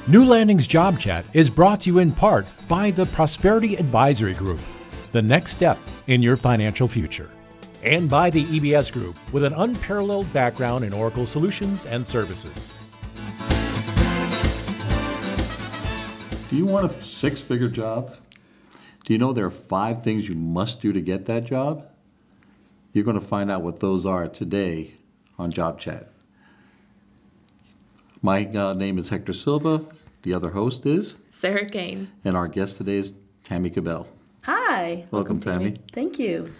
New Landing's Job Chat is brought to you in part by the Prosperity Advisory Group, the next step in your financial future, and by the EBS Group with an unparalleled background in Oracle solutions and services. Do you want a six-figure job? Do you know there are 5 things you must do to get that job? You're going to find out what those are today on Job Chat. My name is Hector Silva. The other host is Sarah Kane. And our guest today is Tammy Kabell. Hi. Welcome, Tammy. Thank you.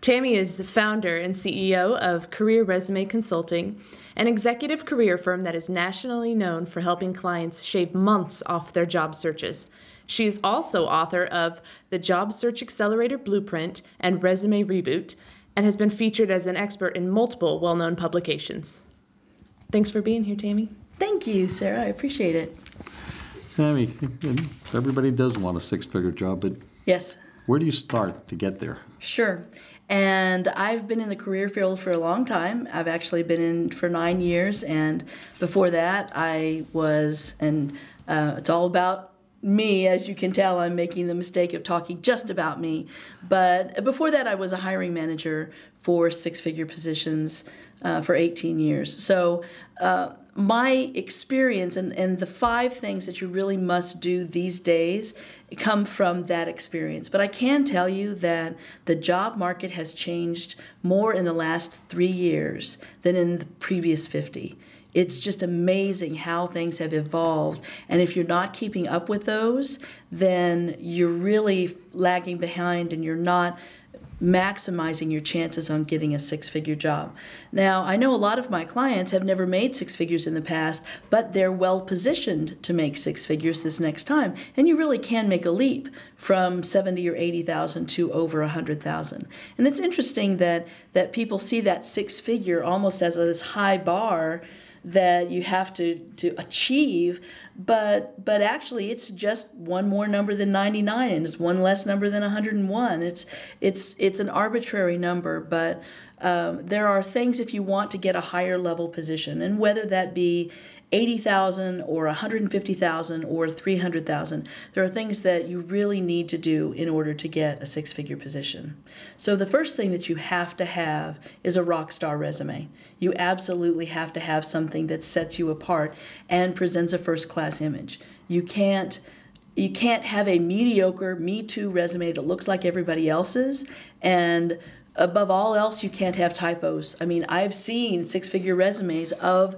Tammy is the founder and CEO of Career Resume Consulting, an executive career firm that is nationally known for helping clients shave months off their job searches. She is also author of the Job Search Accelerator Blueprint and Resume Reboot, and has been featured as an expert in multiple well-known publications. Thanks for being here, Tammy. Thank you, Sarah. I appreciate it. Tammy, everybody does want a six-figure job, but Yes. where do you start to get there? Sure. And I've been in the career field for a long time. I've actually been in for 9 years, and before that I was, and it's all about me, as you can tell. I'm making the mistake of talking just about me. But before that I was a hiring manager for six-figure positions for 18 years. So my experience and the 5 things that you really must do these days come from that experience. But I can tell you that the job market has changed more in the last 3 years than in the previous 50. It's just amazing how things have evolved. And if you're not keeping up with those, then you're really lagging behind and you're not maximizing your chances on getting a six-figure job. Now, I know a lot of my clients have never made 6 figures in the past, but they're well positioned to make 6 figures this next time. And you really can make a leap from 70 or 80,000 to over 100,000. And it's interesting that people see that 6-figure almost as this high bar that you have to achieve, but actually it's just one more number than 99, and it's one less number than 101. It's an arbitrary number, but there are things if you want to get a higher level position, and whether that be 80,000 or 150,000 or 300,000, there are things that you really need to do in order to get a 6-figure position. So the first thing that you have to have is a Rockstar resume. You absolutely have to have something that sets you apart and presents a first-class image. You can't have a mediocre Me Too resume that looks like everybody else's, and above all else, you can't have typos. I mean, I've seen 6-figure resumes of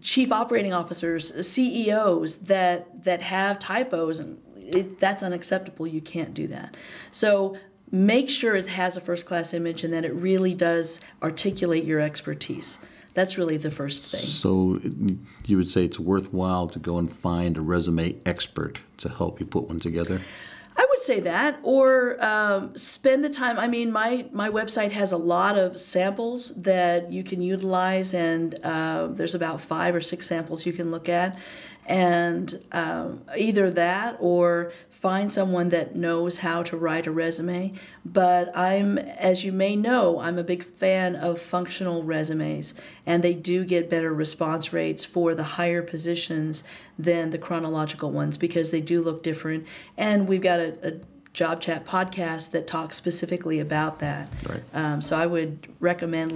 chief operating officers, CEOs that have typos, and that's unacceptable. You can't do that. So make sure it has a first-class image and that it really does articulate your expertise. That's really the first thing. So you would say it's worthwhile to go and find a resume expert to help you put one together? I would say that, or spend the time. I mean, my website has a lot of samples that you can utilize, and there's about 5 or 6 samples you can look at, and either that or find someone that knows how to write a resume. But as you may know, I'm a big fan of functional resumes, and they do get better response rates for the higher positions than the chronological ones because they do look different. And we've got a Job Chat podcast that talks specifically about that. Right. So I would recommend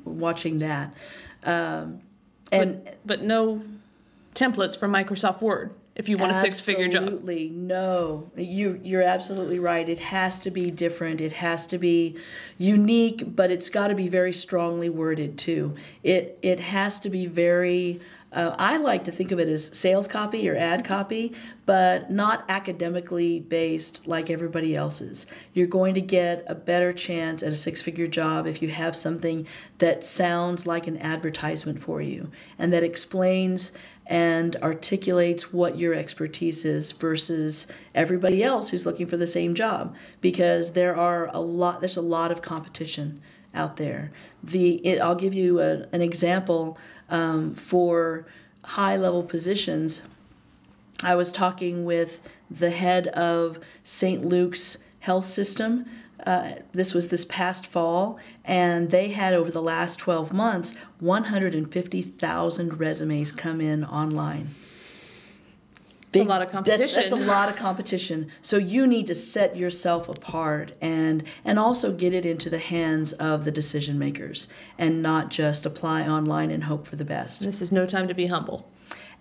watching that. But no templates from Microsoft Word if you want a 6-figure job. Absolutely, no. You're absolutely right. It has to be different. It has to be unique, but it's got to be very strongly worded too. It has to be very, I like to think of it as sales copy or ad copy, but not academically based like everybody else's. You're going to get a better chance at a 6-figure job if you have something that sounds like an advertisement for you and that explains and articulates what your expertise is versus everybody else who's looking for the same job, because there's a lot of competition out there. I'll give you an example for high-level positions. I was talking with the head of St. Luke's Health System. This was this past fall, and they had over the last 12 months 150,000 resumes come in online. It's a lot of competition. That's a lot of competition. So you need to set yourself apart and also get it into the hands of the decision makers and not just apply online and hope for the best. This is no time to be humble.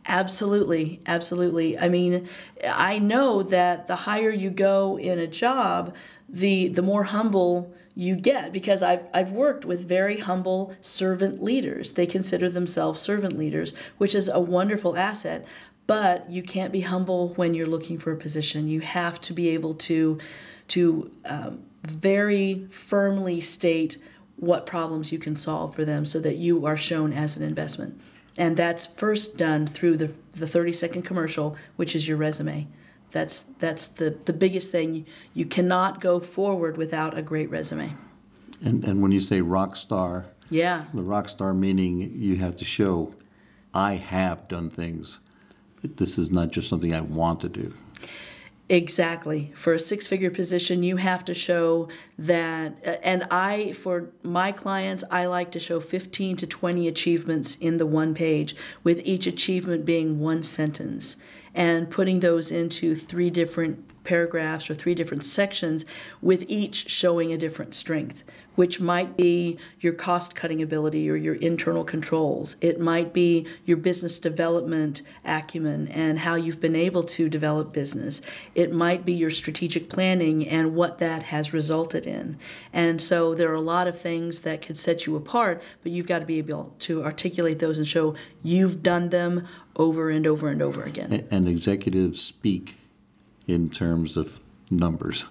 Absolutely, absolutely. I mean, I know that the higher you go in a job, the more humble you get, because I've worked with very humble servant leaders. They consider themselves servant leaders, which is a wonderful asset. But you can't be humble when you're looking for a position. You have to be able to very firmly state what problems you can solve for them so that you are shown as an investment. And that's first done through the 30-second commercial, which is your resume. That's the biggest thing. You cannot go forward without a great resume. And when you say Rockstar, yeah, the Rockstar meaning you have to show, I have done things. This is not just something I want to do. Exactly. For a six-figure position, you have to show that, and for my clients, I like to show 15 to 20 achievements in the one page, with each achievement being one sentence, and putting those into 3 different paragraphs or 3 different sections, with each showing a different strength, which might be your cost-cutting ability or your internal controls. It might be your business development acumen and how you've been able to develop business. It might be your strategic planning and what that has resulted in. And so there are a lot of things that could set you apart, but you've got to be able to articulate those and show you've done them over and over and over again. And executives speak in terms of numbers.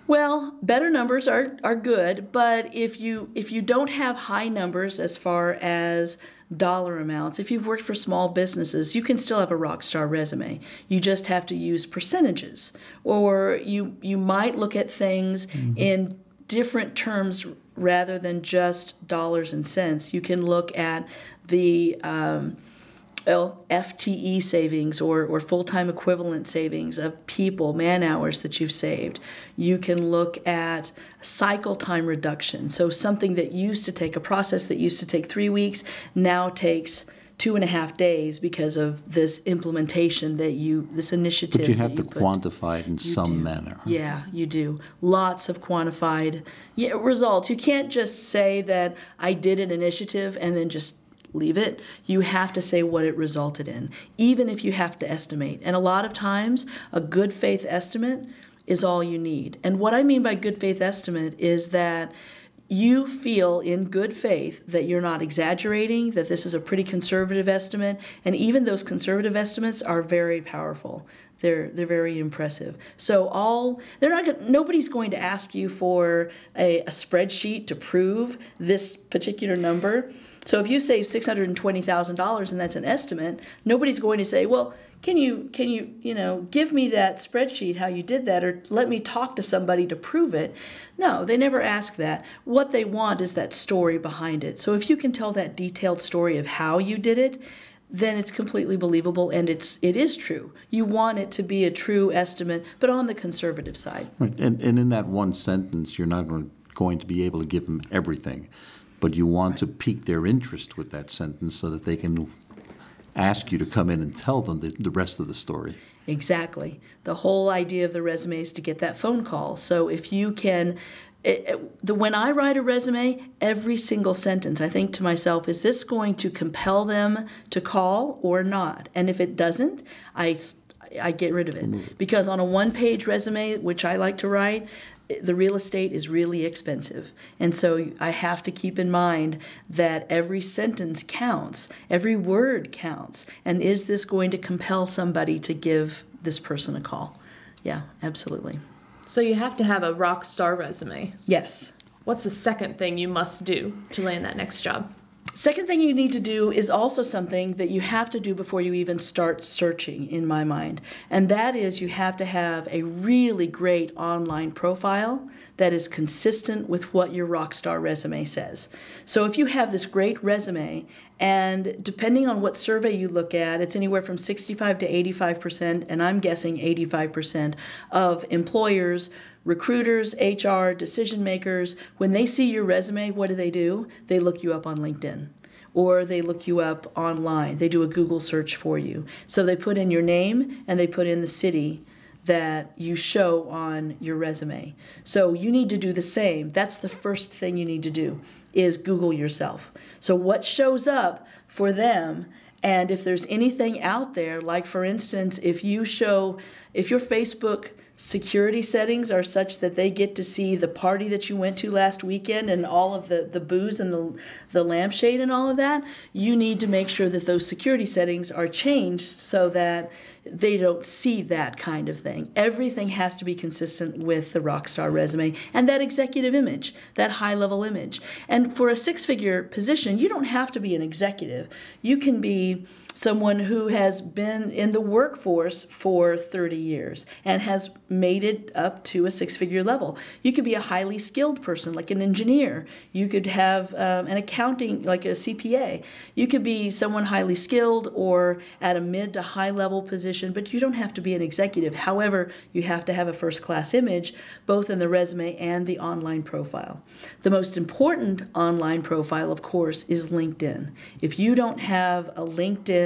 Well, better numbers are good, but if you don't have high numbers as far as dollar amounts, if you've worked for small businesses, you can still have a Rockstar resume. You just have to use percentages, or you might look at things in different terms rather than just dollars and cents. You can look at the FTE savings or full-time equivalent savings of people, man-hours that you've saved. You can look at cycle time reduction. So something that used to take, a process that used to take 3 weeks now takes 2.5 days because of this implementation this initiative. But you have to quantify it in some manner. Yeah, you do. Lots of quantified results. You can't just say that I did an initiative and then just leave it. You have to say what it resulted in, even if you have to estimate. And a lot of times, a good faith estimate is all you need. And what I mean by good faith estimate is that you feel in good faith that you're not exaggerating, that this is a pretty conservative estimate, and even those conservative estimates are very powerful. They're very impressive. So nobody's going to ask you for a spreadsheet to prove this particular number. So if you save $620,000 and that's an estimate, nobody's going to say, well, can you give me that spreadsheet how you did that, or let me talk to somebody to prove it? No, they never ask that. What they want is that story behind it. So if you can tell that detailed story of how you did it, then it's completely believable and it is true. You want it to be a true estimate, but on the conservative side. Right. And in that one sentence, you're not going to be able to give them everything. But you want to pique their interest with that sentence so that they can ask you to come in and tell them the rest of the story. Exactly. The whole idea of the resume is to get that phone call. So if you can, when I write a resume, every single sentence, I think to myself, is this going to compel them to call or not? And if it doesn't, I get rid of it. Because on a one-page resume, which I like to write, the real estate is really expensive. And so I have to keep in mind that every sentence counts, every word counts. And is this going to compel somebody to give this person a call? Yeah, absolutely. So you have to have a rock star resume. Yes. What's the second thing you must do to land that next job? Second thing you need to do is also something that you have to do before you even start searching, in my mind. And that is you have to have a really great online profile that is consistent with what your Rockstar resume says. So if you have this great resume, and depending on what survey you look at, it's anywhere from 65 to 85%, and I'm guessing 85% of employers, recruiters, HR, decision makers, when they see your resume, what do? They look you up on LinkedIn. or they look you up online. They do a Google search for you. So they put in your name and they put in the city that you show on your resume. So you need to do the same. That's the first thing you need to do, is Google yourself. So what shows up for them, and if there's anything out there, like for instance, if your Facebook security settings are such that they get to see the party that you went to last weekend and all of the booze and the lampshade and all of that, you need to make sure that those security settings are changed so that they don't see that kind of thing. Everything has to be consistent with the Rockstar resume and that executive image, that high-level image. And for a six-figure position, you don't have to be an executive. You can be someone who has been in the workforce for 30 years and has made it up to a six-figure level. You could be a highly skilled person, like an engineer. You could have an accounting, like a CPA. You could be someone highly skilled or at a mid to high-level position, but you don't have to be an executive. However, you have to have a first-class image, both in the resume and the online profile. The most important online profile, of course, is LinkedIn. If you don't have a LinkedIn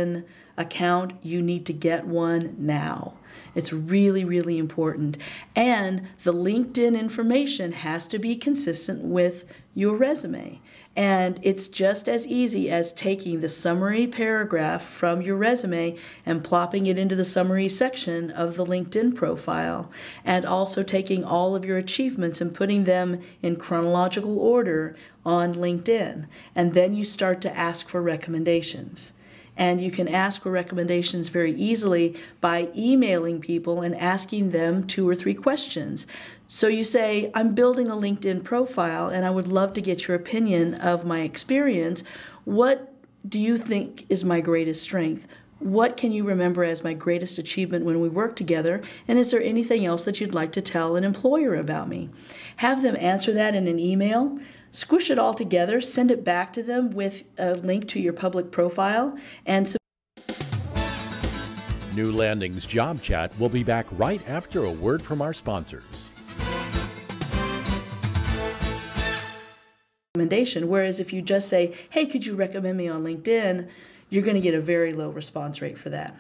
account, you need to get one now. It's really, really important. And the LinkedIn information has to be consistent with your resume. And it's just as easy as taking the summary paragraph from your resume and plopping it into the summary section of the LinkedIn profile, and also taking all of your achievements and putting them in chronological order on LinkedIn. And then you start to ask for recommendations. And you can ask for recommendations very easily by emailing people and asking them 2 or 3 questions. So you say, I'm building a LinkedIn profile and I would love to get your opinion of my experience. What do you think is my greatest strength? What can you remember as my greatest achievement when we worked together? And is there anything else that you'd like to tell an employer about me? Have them answer that in an email. Squish it all together, send it back to them with a link to your public profile, and New Landing's Job Chat will be back right after a word from our sponsors. recommendation. Whereas if you just say, hey, could you recommend me on LinkedIn, you're going to get a very low response rate for that.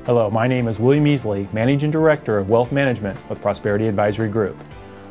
Hello, my name is William Easley, Managing Director of Wealth Management with Prosperity Advisory Group.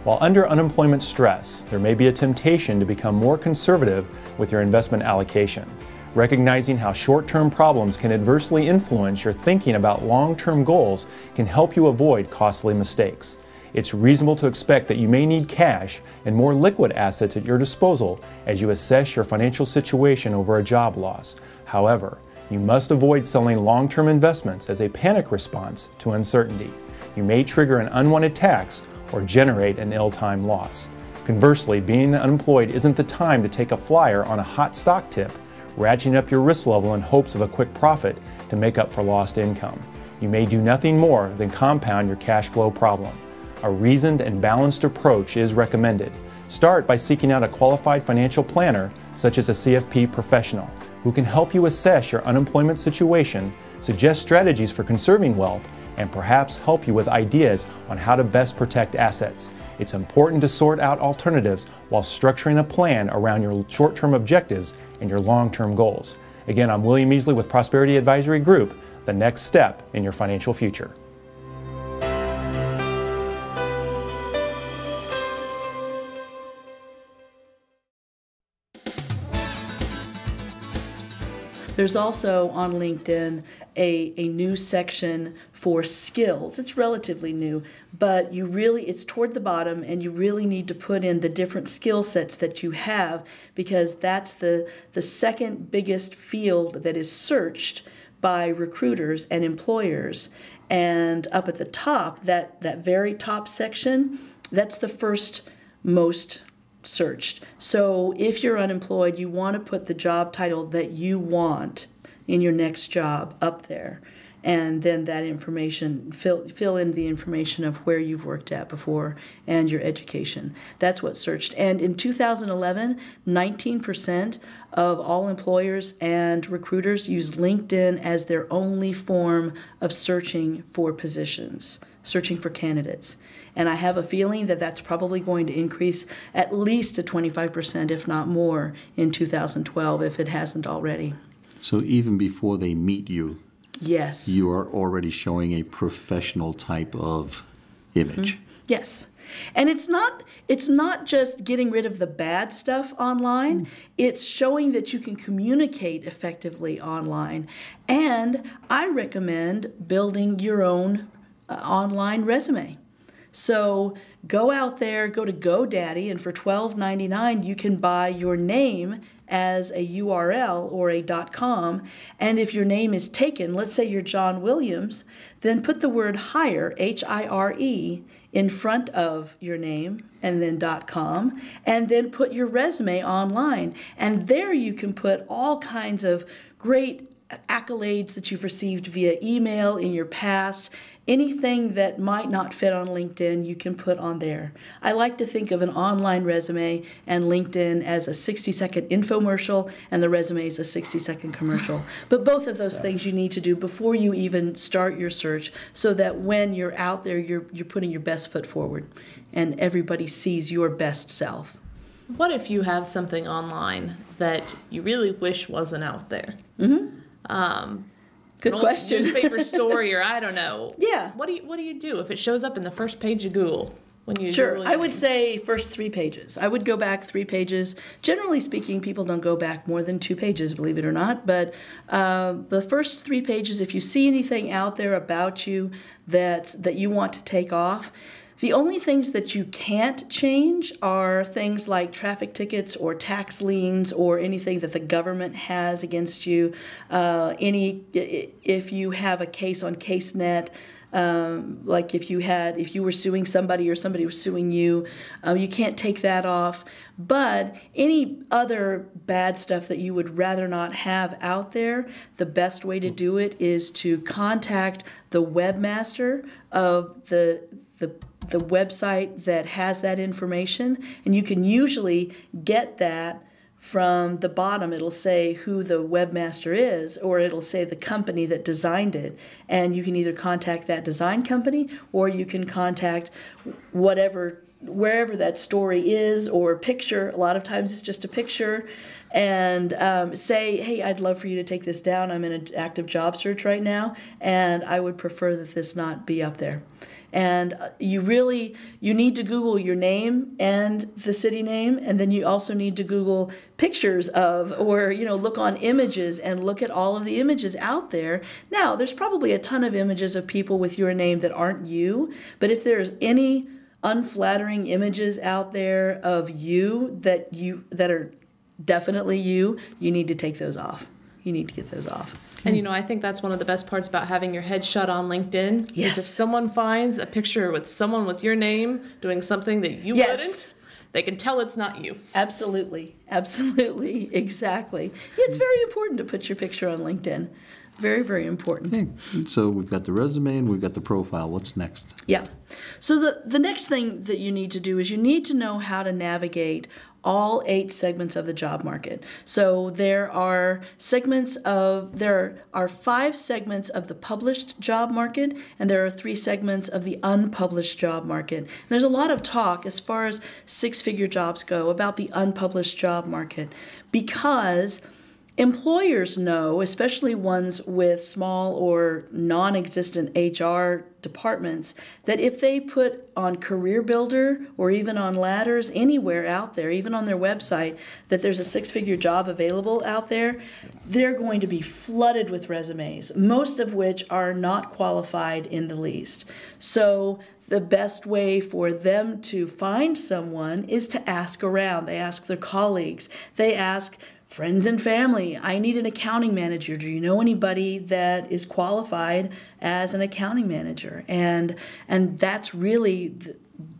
While under unemployment stress, there may be a temptation to become more conservative with your investment allocation. Recognizing how short-term problems can adversely influence your thinking about long-term goals can help you avoid costly mistakes. It's reasonable to expect that you may need cash and more liquid assets at your disposal as you assess your financial situation over a job loss. However, you must avoid selling long-term investments as a panic response to uncertainty. You may trigger an unwanted tax or generate an ill-timed loss. Conversely, being unemployed isn't the time to take a flyer on a hot stock tip, ratcheting up your risk level in hopes of a quick profit to make up for lost income. You may do nothing more than compound your cash flow problem. A reasoned and balanced approach is recommended. Start by seeking out a qualified financial planner, such as a CFP professional, who can help you assess your unemployment situation, suggest strategies for conserving wealth, and perhaps help you with ideas on how to best protect assets. It's important to sort out alternatives while structuring a plan around your short-term objectives and your long-term goals. Again, I'm William Easley with Prosperity Advisory Group, the next step in your financial future. There's also on LinkedIn a new section for skills. It's relatively new, but it's toward the bottom, and you really need to put in the different skill sets that you have, because that's the second biggest field that is searched by recruiters and employers. And up at the top, that very top section, that's the first most searched. So if you're unemployed, you want to put the job title that you want in your next job up there. and then that information, fill in the information of where you've worked at before and your education. That's what's searched. And in 2011, 19% of all employers and recruiters use LinkedIn as their only form of searching for positions, searching for candidates. And I have a feeling that that's probably going to increase at least to 25%, if not more, in 2012, if it hasn't already. So even before they meet you, yes, you are already showing a professional type of image. Mm-hmm. Yes. And it's not just getting rid of the bad stuff online. It's showing that you can communicate effectively online. And I recommend building your own online resume. So go out there, go to GoDaddy, and for $12.99 you can buy your name as a URL or a .com, and if your name is taken, let's say you're John Williams, then put the word hire, H-I-R-E, in front of your name and then .com, and then put your resume online. And there you can put all kinds of great accolades that you've received via email in your past. Anything that might not fit on LinkedIn, you can put on there. I like to think of an online resume and LinkedIn as a 60-second infomercial, and the resume is a 60-second commercial. But both of those things you need to do before you even start your search, so that when you're out there, you're putting your best foot forward, and everybody sees your best self. What if you have something online that you really wish wasn't out there? Good question. Newspaper story, or I don't know. Yeah. What do you do if it shows up in the first page of Google when you Sure. Google I would say first 3 pages. I would go back 3 pages. Generally speaking, people don't go back more than 2 pages, believe it or not. But the first 3 pages, if you see anything out there about you that you want to take off, the only things that you can't change are things like traffic tickets or tax liens or anything that the government has against you. If you have a case on CaseNet, like if you were suing somebody or somebody was suing you, you can't take that off. But any other bad stuff that you would rather not have out there, the best way to do it is to contact the webmaster of the website that has that information, and you can usually get that from the bottom. It'll say who the webmaster is, or it'll say the company that designed it, and you can either contact that design company, or you can contact wherever that story is, or picture. A lot of times it's just a picture, and say, hey, I'd love for you to take this down. I'm in an active job search right now, and I would prefer that this not be up there. And you need to Google your name and the city name, and then you also need to Google pictures of, or look on images and look at all of the images out there. Now, there's probably a ton of images of people with your name that aren't you, but if there's any unflattering images out there of you that are definitely you need to take those off. You need to get those off. And I think that's one of the best parts about having your headshot on LinkedIn. Yes. Is if someone finds a picture with someone with your name doing something that you wouldn't, they can tell it's not you. Absolutely. Absolutely. Exactly. It's very important to put your picture on LinkedIn. Very, very important. Okay. So we've got the resume and we've got the profile. What's next? Yeah. So the next thing that you need to do is you need to know how to navigate all 8 segments of the job market. So there are 5 segments of the published job market, and there are 3 segments of the unpublished job market. And there's a lot of talk as far as 6-figure jobs go about the unpublished job market, because employers know, especially ones with small or non-existent HR departments, that if they put on Career Builder or even on Ladders, anywhere out there, even on their website, that there's a 6-figure job available out there, they're going to be flooded with resumes, most of which are not qualified in the least. So the best way for them to find someone is to ask around. They ask their colleagues. They ask friends and family. I need an accounting manager. Do you know anybody that is qualified as an accounting manager? And that's really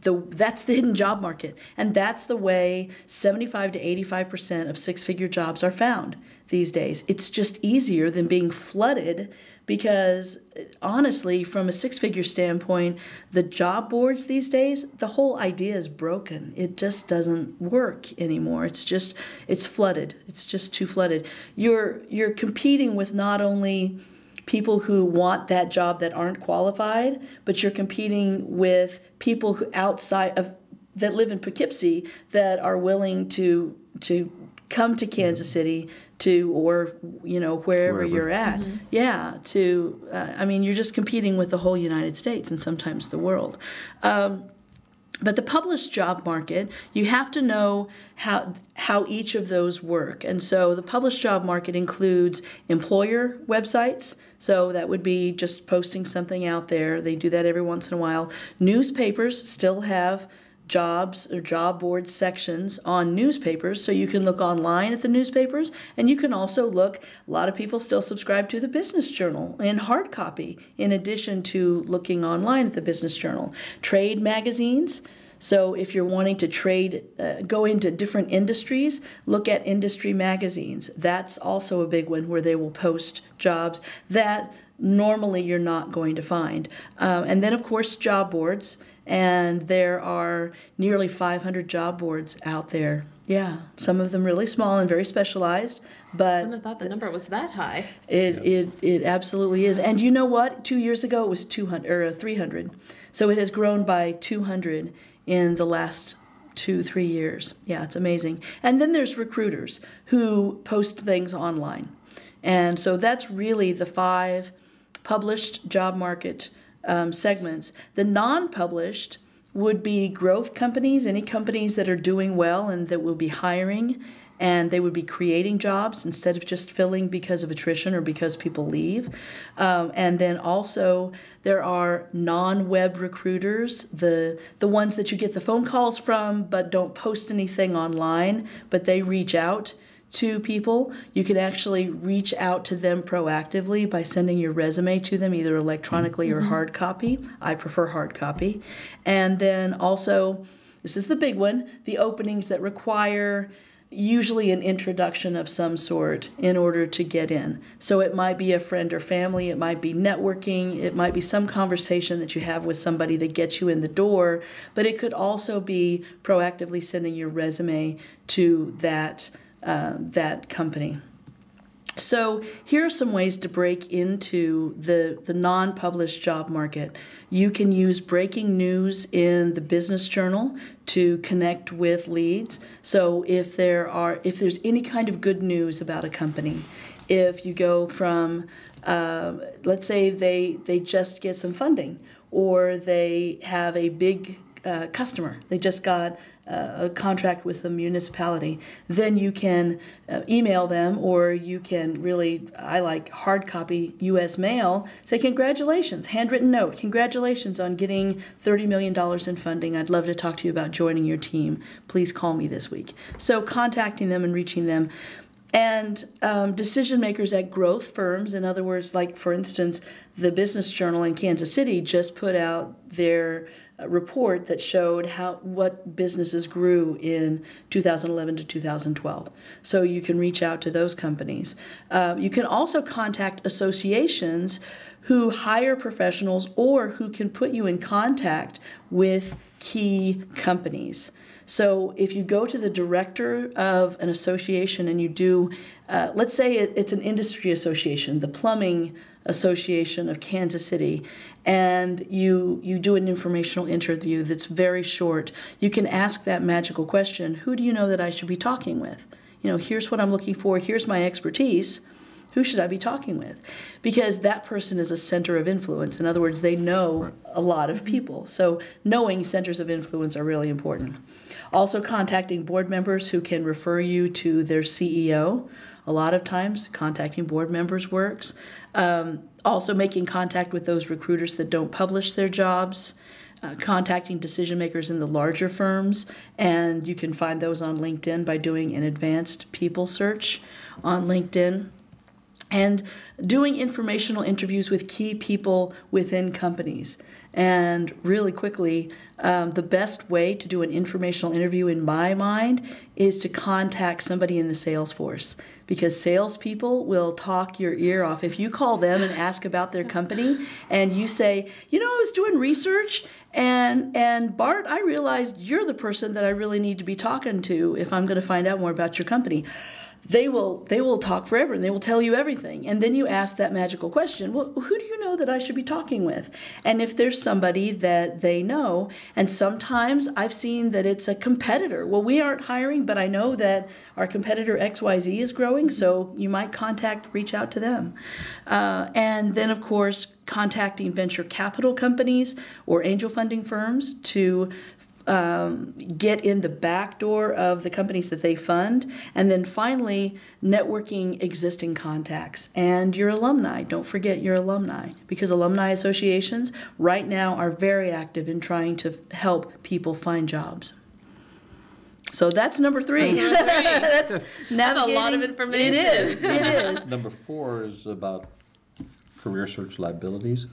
that's the hidden job market. And that's the way 75 to 85% of 6-figure jobs are found. these days. It's just easier than being flooded because, honestly, from a six-figure standpoint, the job boards these days, the whole idea is broken. It just doesn't work anymore. It's flooded. It's just too flooded. You're competing with not only people who want that job that aren't qualified, but you're competing with people who that live in Poughkeepsie that are willing to come to Kansas City or wherever you're at. Mm-hmm. Yeah, you're just competing with the whole United States and sometimes the world. But the published job market, you have to know how each of those work. And so the published job market includes employer websites. So that would be just posting something out there. They do that every once in a while. Newspapers still have jobs or job board sections on newspapers, so you can look online at the newspapers, and you can also look, a lot of people still subscribe to the Business Journal in hard copy, in addition to looking online at the Business Journal. Trade magazines, so if you're wanting to trade, go into different industries, look at industry magazines. That's also a big one where they will post jobs that normally you're not going to find. And then, of course, job boards. And there are nearly 500 job boards out there. Yeah, some of them really small and very specialized. But I wouldn't have thought the number was that high. It absolutely is. And you know what? 2 years ago it was 300. So it has grown by 200 in the last 2-3 years. Yeah, it's amazing. And then there's recruiters who post things online. And so that's really the 5 published job market segments. The non-published would be growth companies, any companies that are doing well and that will be hiring, and they would be creating jobs instead of just filling because of attrition or because people leave. And then also there are non-web recruiters, the ones that you get the phone calls from but don't post anything online, but they reach out to people. You can actually reach out to them proactively by sending your resume to them, either electronically or hard copy. I prefer hard copy. And then also, this is the big one, the openings that require usually an introduction of some sort in order to get in. So it might be a friend or family, it might be networking, it might be some conversation that you have with somebody that gets you in the door, but it could also be proactively sending your resume to that company. So here are some ways to break into the non-published job market. You can use breaking news in the Business Journal to connect with leads. So if there's any kind of good news about a company, if you go from, let's say they just get some funding, or they have a big customer, they just got a contract with the municipality, then you can email them, or you can really, I like hard copy U.S. mail, say congratulations, handwritten note, congratulations on getting $30 million in funding. I'd love to talk to you about joining your team. Please call me this week. So contacting them and reaching them. And decision makers at growth firms, in other words, like for instance, the Business Journal in Kansas City just put out their report that showed what businesses grew in 2011 to 2012. So you can reach out to those companies. You can also contact associations who hire professionals or who can put you in contact with key companies. So if you go to the director of an association and you do, let's say it's an industry association, the Plumbing Association of Kansas City, and you do an informational interview that's very short, you can ask that magical question, who do you know that I should be talking with? Here's what I'm looking for, here's my expertise. Who should I be talking with? Because that person is a center of influence. In other words, they know a lot of people. So knowing centers of influence are really important. Also contacting board members who can refer you to their CEO. A lot of times contacting board members works. Also making contact with those recruiters that don't publish their jobs. Contacting decision makers in the larger firms, and you can find those on LinkedIn by doing an advanced people search on LinkedIn. And doing informational interviews with key people within companies. And really quickly, the best way to do an informational interview in my mind is to contact somebody in the sales force, because salespeople will talk your ear off. If you call them and ask about their company and you say, you know, I was doing research and Bart, I realized you're the person that I really need to be talking to if I'm going to find out more about your company. They will talk forever and they will tell you everything. And then you ask that magical question, well, who do you know that I should be talking with? And if there's somebody that they know, and sometimes I've seen that it's a competitor. Well, we aren't hiring, but I know that our competitor XYZ is growing, so you might reach out to them. And then, of course, contacting venture capital companies or angel funding firms to get in the back door of the companies that they fund. And then finally, networking existing contacts and your alumni. Don't forget your alumni, because alumni associations right now are very active in trying to help people find jobs. So that's number 3. That's a lot of information. It is. It is. Number 4 is about career search liabilities.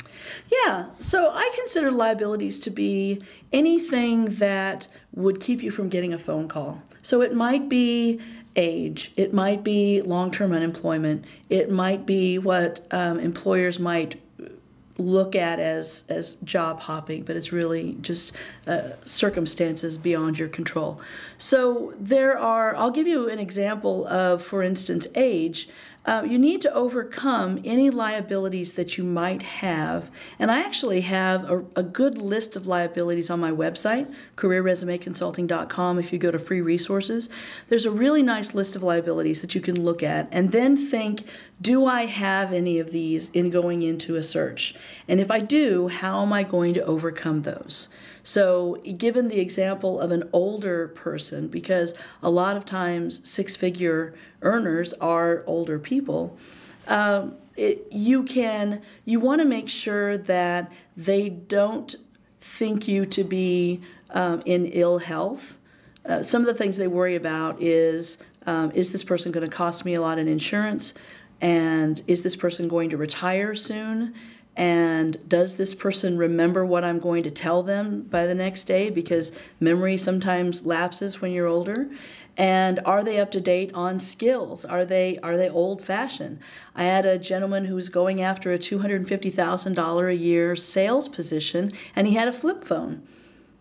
Yeah, so I consider liabilities to be anything that would keep you from getting a phone call. So it might be age, it might be long-term unemployment, it might be what employers might look at as job hopping, but it's really just circumstances beyond your control. So I'll give you an example of, for instance, age. You need to overcome any liabilities that you might have. And I actually have a good list of liabilities on my website, careerresumeconsulting.com. If you go to free resources, there's a really nice list of liabilities that you can look at and then think, do I have any of these in going into a search? And if I do, how am I going to overcome those? So given the example of an older person, because a lot of times six-figure earners are older people, you want to make sure that they don't think you to be in ill health. Some of the things they worry about is this person going to cost me a lot in insurance? And is this person going to retire soon? And does this person remember what I'm going to tell them by the next day? Because memory sometimes lapses when you're older. And are they up to date on skills? Are they old-fashioned? I had a gentleman who was going after a $250,000 a year sales position, and he had a flip phone.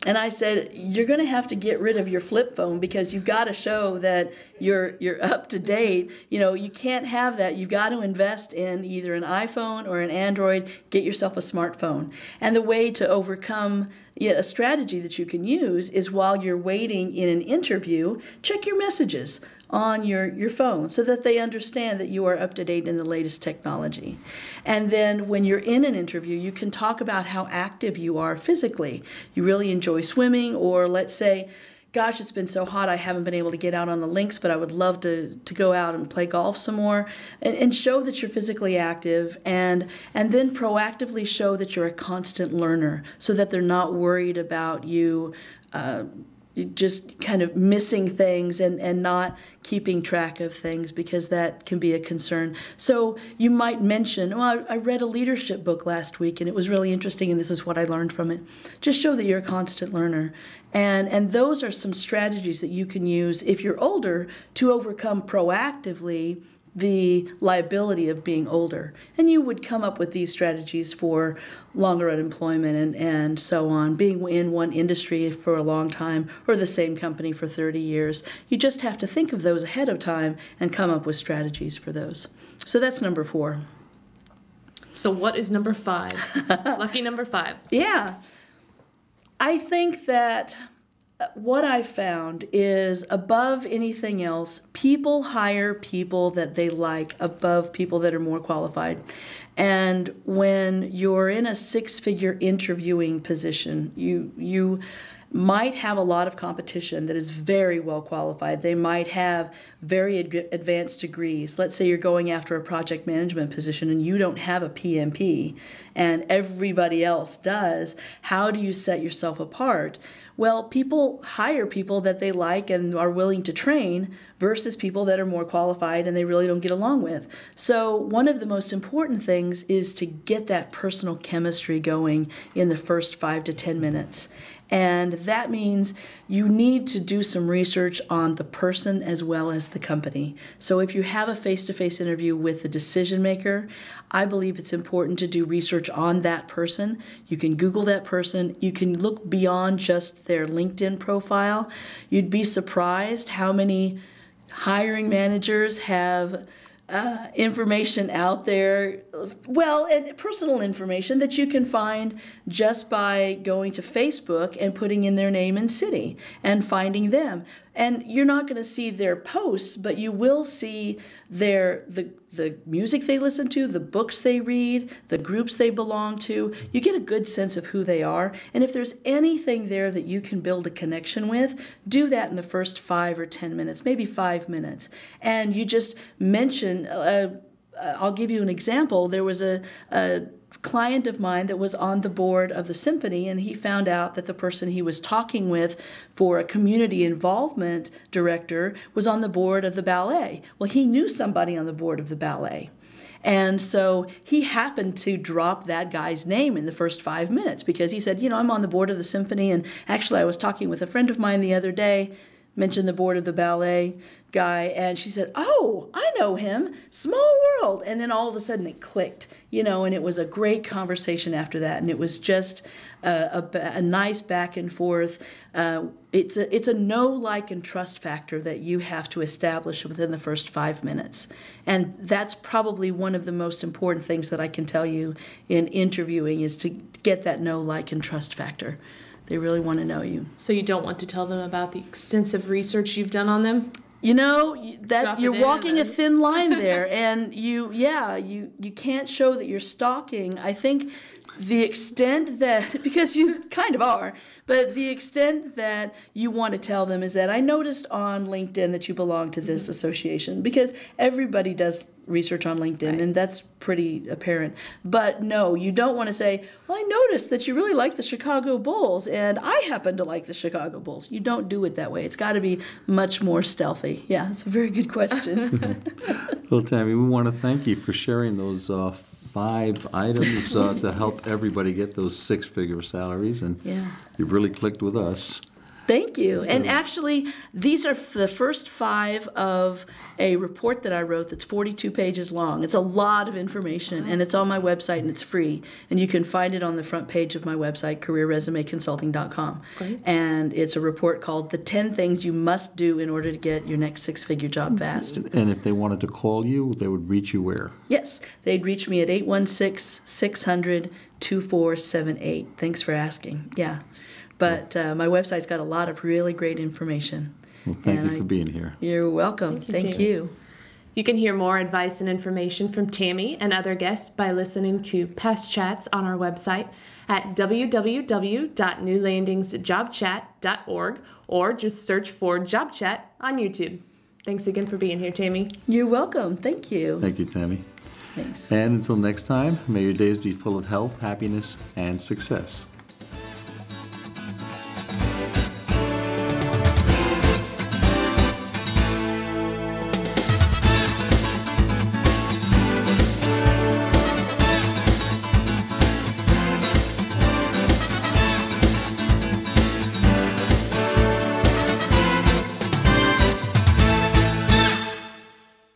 And I said, you're going to have to get rid of your flip phone because you've got to show that you're up to date. You know, you can't have that. You've got to invest in either an iPhone or an Android. Get yourself a smartphone. And the way to overcome a strategy that you can use is while you're waiting in an interview, check your messages on your phone so that they understand that you are up to date in the latest technology. And then when you're in an interview, you can talk about how active you are physically. You really enjoy swimming, or let's say, gosh, it's been so hot I haven't been able to get out on the links, but I would love to go out and play golf some more, and show that you're physically active, and then proactively show that you're a constant learner so that they're not worried about you just kind of missing things and not keeping track of things, because that can be a concern. So you might mention, well, I read a leadership book last week and it was really interesting and this is what I learned from it. Just show that you're a constant learner. And those are some strategies that you can use if you're older to overcome proactively the liability of being older. And you would come up with these strategies for longer unemployment and so on, being in one industry for a long time or the same company for 30 years. You just have to think of those ahead of time and come up with strategies for those. So that's number 4. So what is number 5? Lucky number 5. Yeah. I think that what I found is, above anything else, people hire people that they like above people that are more qualified. And when you're in a 6-figure interviewing position, you might have a lot of competition that is very well qualified. They might have very advanced degrees. Let's say you're going after a project management position and you don't have a PMP and everybody else does. How do you set yourself apart? Well, people hire people that they like and are willing to train versus people that are more qualified and they really don't get along with. So one of the most important things is to get that personal chemistry going in the first 5 to 10 minutes. And that means you need to do some research on the person as well as the company. So if you have a face-to-face interview with the decision maker, I believe it's important to do research on that person. You can Google that person. You can look beyond just their LinkedIn profile. You'd be surprised how many hiring managers have information out there, well, and personal information that you can find just by going to Facebook and putting in their name and city and finding them. And you're not going to see their posts, but you will see the music they listen to, the books they read, the groups they belong to. You get a good sense of who they are. And if there's anything there that you can build a connection with, do that in the first 5 or 10 minutes, maybe 5 minutes. And you just mention, I'll give you an example. There was a client of mine that was on the board of the symphony, and he found out that the person he was talking with for a community involvement director was on the board of the ballet. Well, he knew somebody on the board of the ballet. And so he happened to drop that guy's name in the first 5 minutes because he said, I'm on the board of the symphony, and actually I was talking with a friend of mine the other day, mentioned the board of the ballet guy, and she said, oh, I know him, small world. And then all of a sudden it clicked, and it was a great conversation after that. And it was just a nice back and forth. It's a know, like, and trust factor that you have to establish within the first 5 minutes. And that's probably one of the most important things that I can tell you in interviewing is to get that know, like, and trust factor. They really want to know you. So you don't want to tell them about the extensive research you've done on them? That you're walking a thin line there, and you can't show that you're stalking. I think the extent that, because you kind of are, but the extent that you want to tell them is that I noticed on LinkedIn that you belong to this association, because everybody does research on LinkedIn, right, and that's pretty apparent. But no, you don't want to say, well, I noticed that you really like the Chicago Bulls, and I happen to like the Chicago Bulls. You don't do it that way. It's got to be much more stealthy. Yeah, that's a very good question. Well, Tammy, we want to thank you for sharing those 5 items to help everybody get those 6-figure salaries, and you've really clicked with us. Thank you. And actually, these are the first 5 of a report that I wrote that's 42 pages long. It's a lot of information, and it's on my website, and it's free. And you can find it on the front page of my website, careerresumeconsulting.com. Great. And it's a report called The 10 Things You Must Do in Order to Get Your Next 6-Figure Job Fast. And if they wanted to call you, they would reach you where? Yes. They'd reach me at 816-600-2478. Thanks for asking. Yeah. But my website's got a lot of really great information. Well, thank you for being here. You're welcome. Thank you. You can hear more advice and information from Tammy and other guests by listening to past chats on our website at www.newlandingsjobchat.org, or just search for Job Chat on YouTube. Thanks again for being here, Tammy. You're welcome. Thank you. Thank you, Tammy. Thanks. And until next time, may your days be full of health, happiness, and success.